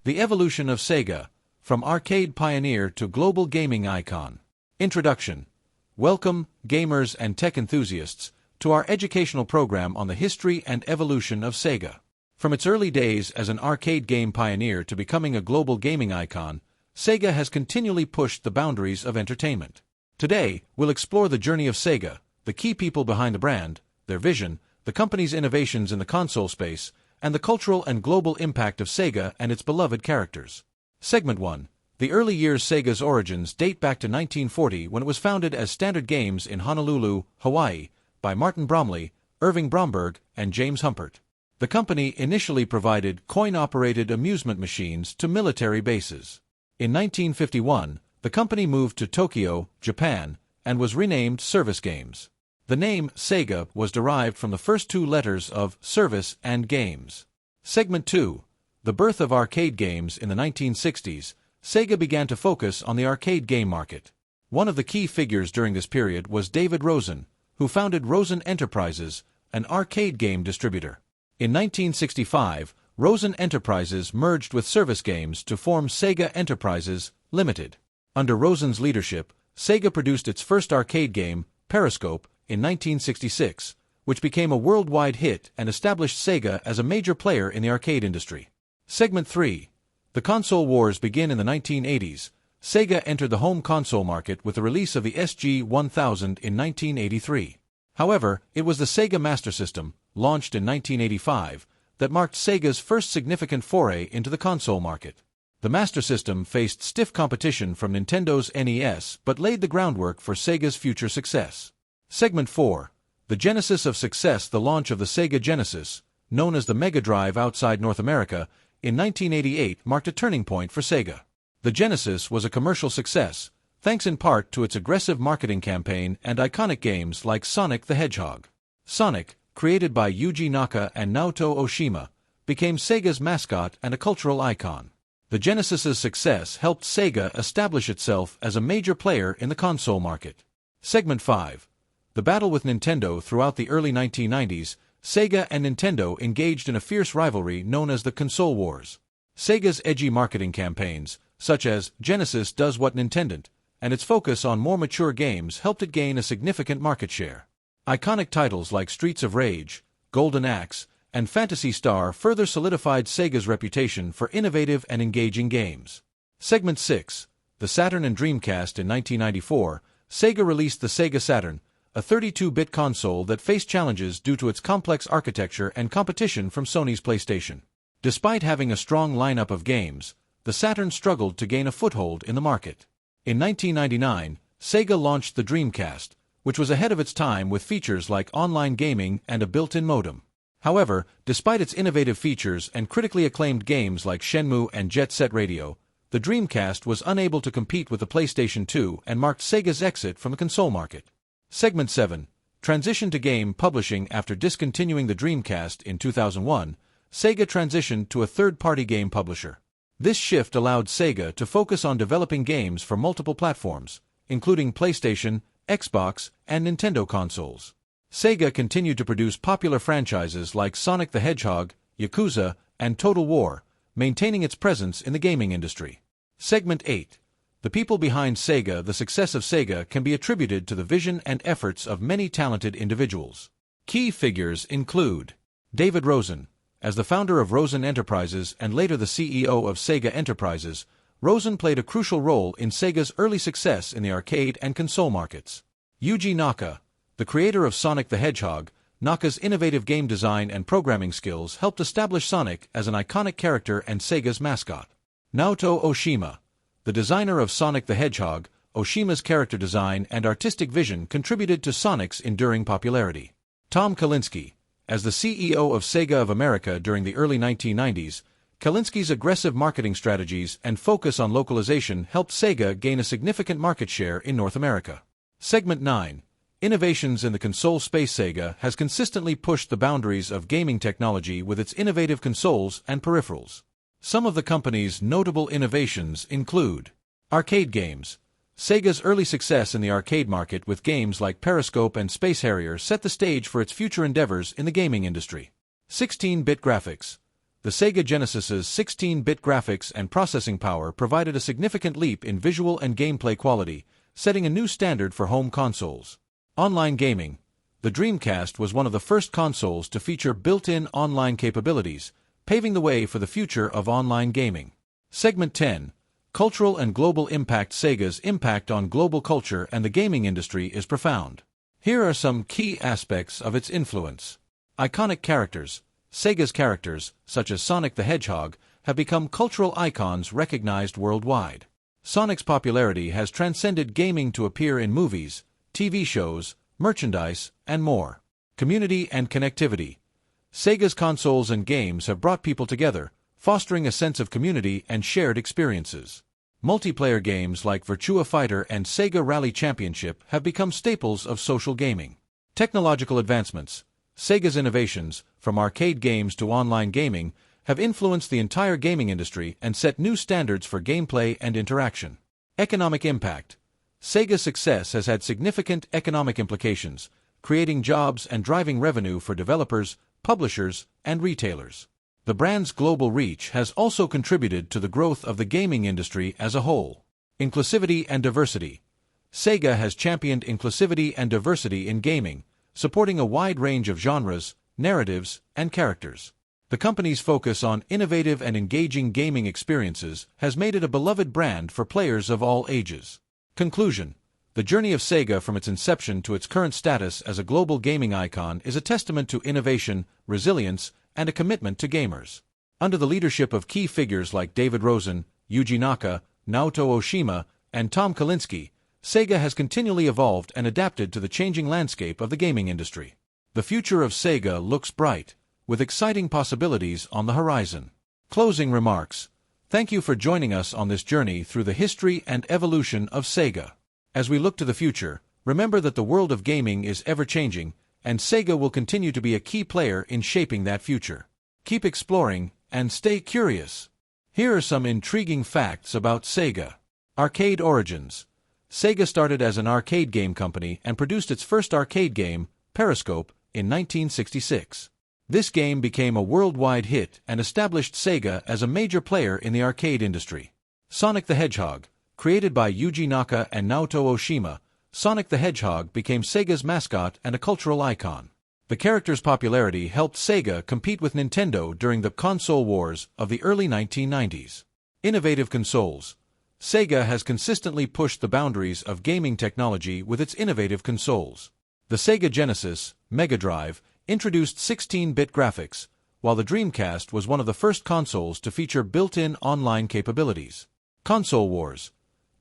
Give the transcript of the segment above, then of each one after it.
The evolution of Sega, from arcade pioneer to global gaming icon. Introduction. Welcome, gamers and tech enthusiasts, to our educational program on the history and evolution of Sega. From its early days as an arcade game pioneer to becoming a global gaming icon, Sega has continually pushed the boundaries of entertainment. Today, we'll explore the journey of Sega, the key people behind the brand, their vision, the company's innovations in the console space, and the cultural and global impact of Sega and its beloved characters. Segment 1. The early years. Sega's origins date back to 1940 when it was founded as Standard Games in Honolulu, Hawaii, by Martin Bromley, Irving Bromberg, and James Humpert. The company initially provided coin-operated amusement machines to military bases. In 1951, the company moved to Tokyo, Japan, and was renamed Service Games. The name Sega was derived from the first two letters of Service and Games. Segment 2. The birth of arcade games. In the 1960s, Sega began to focus on the arcade game market. One of the key figures during this period was David Rosen, who founded Rosen Enterprises, an arcade game distributor. In 1965, Rosen Enterprises merged with Service Games to form Sega Enterprises, Limited. Under Rosen's leadership, Sega produced its first arcade game, Periscope, in 1966, which became a worldwide hit and established Sega as a major player in the arcade industry. Segment 3. The console wars begin in the 1980s. Sega entered the home console market with the release of the SG-1000 in 1983. However, it was the Sega Master System, launched in 1985, that marked Sega's first significant foray into the console market. The Master System faced stiff competition from Nintendo's NES but laid the groundwork for Sega's future success. Segment 4. The genesis of success. The launch of the Sega Genesis, known as the Mega Drive outside North America, in 1988 marked a turning point for Sega. The Genesis was a commercial success, thanks in part to its aggressive marketing campaign and iconic games like Sonic the Hedgehog. Sonic, created by Yuji Naka and Naoto Oshima, became Sega's mascot and a cultural icon. The Genesis's success helped Sega establish itself as a major player in the console market. Segment 5. The battle with Nintendo. Throughout the early 1990s, Sega and Nintendo engaged in a fierce rivalry known as the Console Wars. Sega's edgy marketing campaigns, such as Genesis Does What Nintendo, and its focus on more mature games helped it gain a significant market share. Iconic titles like Streets of Rage, Golden Axe, and Phantasy Star further solidified Sega's reputation for innovative and engaging games. Segment 6. The Saturn and Dreamcast. In 1994, Sega released the Sega Saturn, a 32-bit console that faced challenges due to its complex architecture and competition from Sony's PlayStation. Despite having a strong lineup of games, the Saturn struggled to gain a foothold in the market. In 1999, Sega launched the Dreamcast, which was ahead of its time with features like online gaming and a built-in modem. However, despite its innovative features and critically acclaimed games like Shenmue and Jet Set Radio, the Dreamcast was unable to compete with the PlayStation 2 and marked Sega's exit from the console market. Segment 7. Transition to game publishing. After discontinuing the Dreamcast in 2001, Sega transitioned to a third-party game publisher. This shift allowed Sega to focus on developing games for multiple platforms, including PlayStation, Xbox, and Nintendo consoles. Sega continued to produce popular franchises like Sonic the Hedgehog, Yakuza, and Total War, maintaining its presence in the gaming industry. Segment 8. The people behind Sega. The success of Sega can be attributed to the vision and efforts of many talented individuals. Key figures include David Rosen. As the founder of Rosen Enterprises and later the CEO of Sega Enterprises, Rosen played a crucial role in Sega's early success in the arcade and console markets. Yuji Naka. The creator of Sonic the Hedgehog, Naka's innovative game design and programming skills helped establish Sonic as an iconic character and Sega's mascot. Naoto Oshima. The designer of Sonic the Hedgehog, Oshima's character design and artistic vision contributed to Sonic's enduring popularity. Tom Kalinske. As the CEO of Sega of America during the early 1990s, Kalinski's aggressive marketing strategies and focus on localization helped Sega gain a significant market share in North America. Segment 9. Innovations in the console space. Sega has consistently pushed the boundaries of gaming technology with its innovative consoles and peripherals. Some of the company's notable innovations include arcade games. Sega's early success in the arcade market with games like Periscope and Space Harrier set the stage for its future endeavors in the gaming industry. 16-bit graphics. The Sega Genesis's 16-bit graphics and processing power provided a significant leap in visual and gameplay quality, setting a new standard for home consoles. Online gaming. The Dreamcast was one of the first consoles to feature built-in online capabilities, paving the way for the future of online gaming. Segment 10. Cultural and Global Impact. Sega's impact on global culture and the gaming industry is profound. Here are some key aspects of its influence. Iconic characters. Sega's characters, such as Sonic the Hedgehog, have become cultural icons recognized worldwide. Sonic's popularity has transcended gaming to appear in movies, TV shows, merchandise, and more. Community and connectivity. Sega's consoles and games have brought people together, fostering a sense of community and shared experiences. Multiplayer games like Virtua Fighter and Sega Rally Championship have become staples of social gaming. Technological advancements. Sega's innovations, from arcade games to online gaming, have influenced the entire gaming industry and set new standards for gameplay and interaction. Economic impact. Sega's success has had significant economic implications, creating jobs and driving revenue for developers, publishers, and retailers. The brand's global reach has also contributed to the growth of the gaming industry as a whole. Inclusivity and diversity. Sega has championed inclusivity and diversity in gaming, supporting a wide range of genres, narratives, and characters. The company's focus on innovative and engaging gaming experiences has made it a beloved brand for players of all ages. Conclusion. The journey of Sega from its inception to its current status as a global gaming icon is a testament to innovation, resilience, and a commitment to gamers. Under the leadership of key figures like David Rosen, Yuji Naka, Naoto Oshima, and Tom Kalinske, Sega has continually evolved and adapted to the changing landscape of the gaming industry. The future of Sega looks bright, with exciting possibilities on the horizon. Closing remarks. Thank you for joining us on this journey through the history and evolution of Sega. As we look to the future, remember that the world of gaming is ever-changing, and Sega will continue to be a key player in shaping that future. Keep exploring, and stay curious. Here are some intriguing facts about Sega. Arcade origins. Sega started as an arcade game company and produced its first arcade game, Periscope, in 1966. This game became a worldwide hit and established Sega as a major player in the arcade industry. Sonic the Hedgehog. Created by Yuji Naka and Naoto Oshima, Sonic the Hedgehog became Sega's mascot and a cultural icon. The character's popularity helped Sega compete with Nintendo during the console wars of the early 1990s. Innovative consoles. Sega has consistently pushed the boundaries of gaming technology with its innovative consoles. The Sega Genesis, Mega Drive, introduced 16-bit graphics, while the Dreamcast was one of the first consoles to feature built-in online capabilities. Console wars.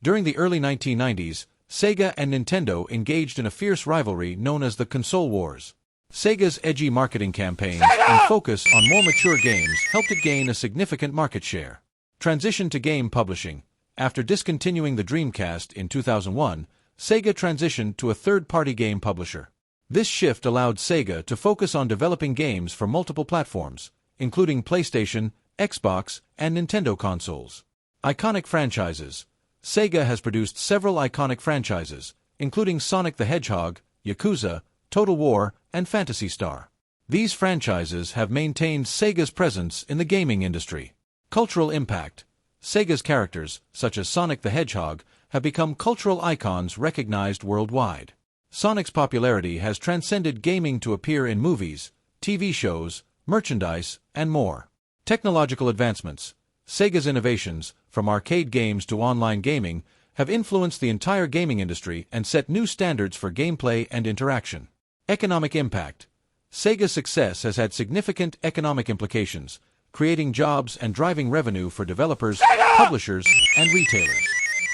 During the early 1990s, Sega and Nintendo engaged in a fierce rivalry known as the Console Wars. Sega's edgy marketing campaigns and focus on more mature games helped it gain a significant market share. Transition to game publishing. After discontinuing the Dreamcast in 2001, Sega transitioned to a third-party game publisher. This shift allowed Sega to focus on developing games for multiple platforms, including PlayStation, Xbox, and Nintendo consoles. Iconic franchises. Sega has produced several iconic franchises, including Sonic the Hedgehog, Yakuza, Total War, and Phantasy Star. These franchises have maintained Sega's presence in the gaming industry. Cultural impact. Sega's characters, such as Sonic the Hedgehog, have become cultural icons recognized worldwide. Sonic's popularity has transcended gaming to appear in movies, TV shows, merchandise, and more. Technological advancements. Sega's innovations, from arcade games to online gaming, have influenced the entire gaming industry and set new standards for gameplay and interaction. Economic impact. Sega's success has had significant economic implications, creating jobs and driving revenue for developers, publishers, and retailers.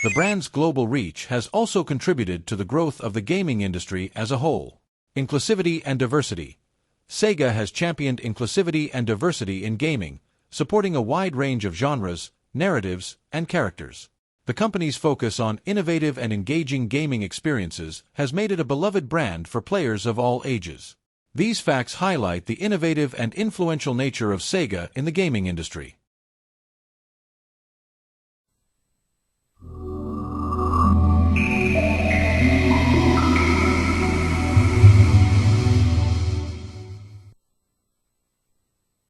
The brand's global reach has also contributed to the growth of the gaming industry as a whole. Inclusivity and diversity. Sega has championed inclusivity and diversity in gaming, supporting a wide range of genres, narratives, and characters. The company's focus on innovative and engaging gaming experiences has made it a beloved brand for players of all ages. These facts highlight the innovative and influential nature of Sega in the gaming industry.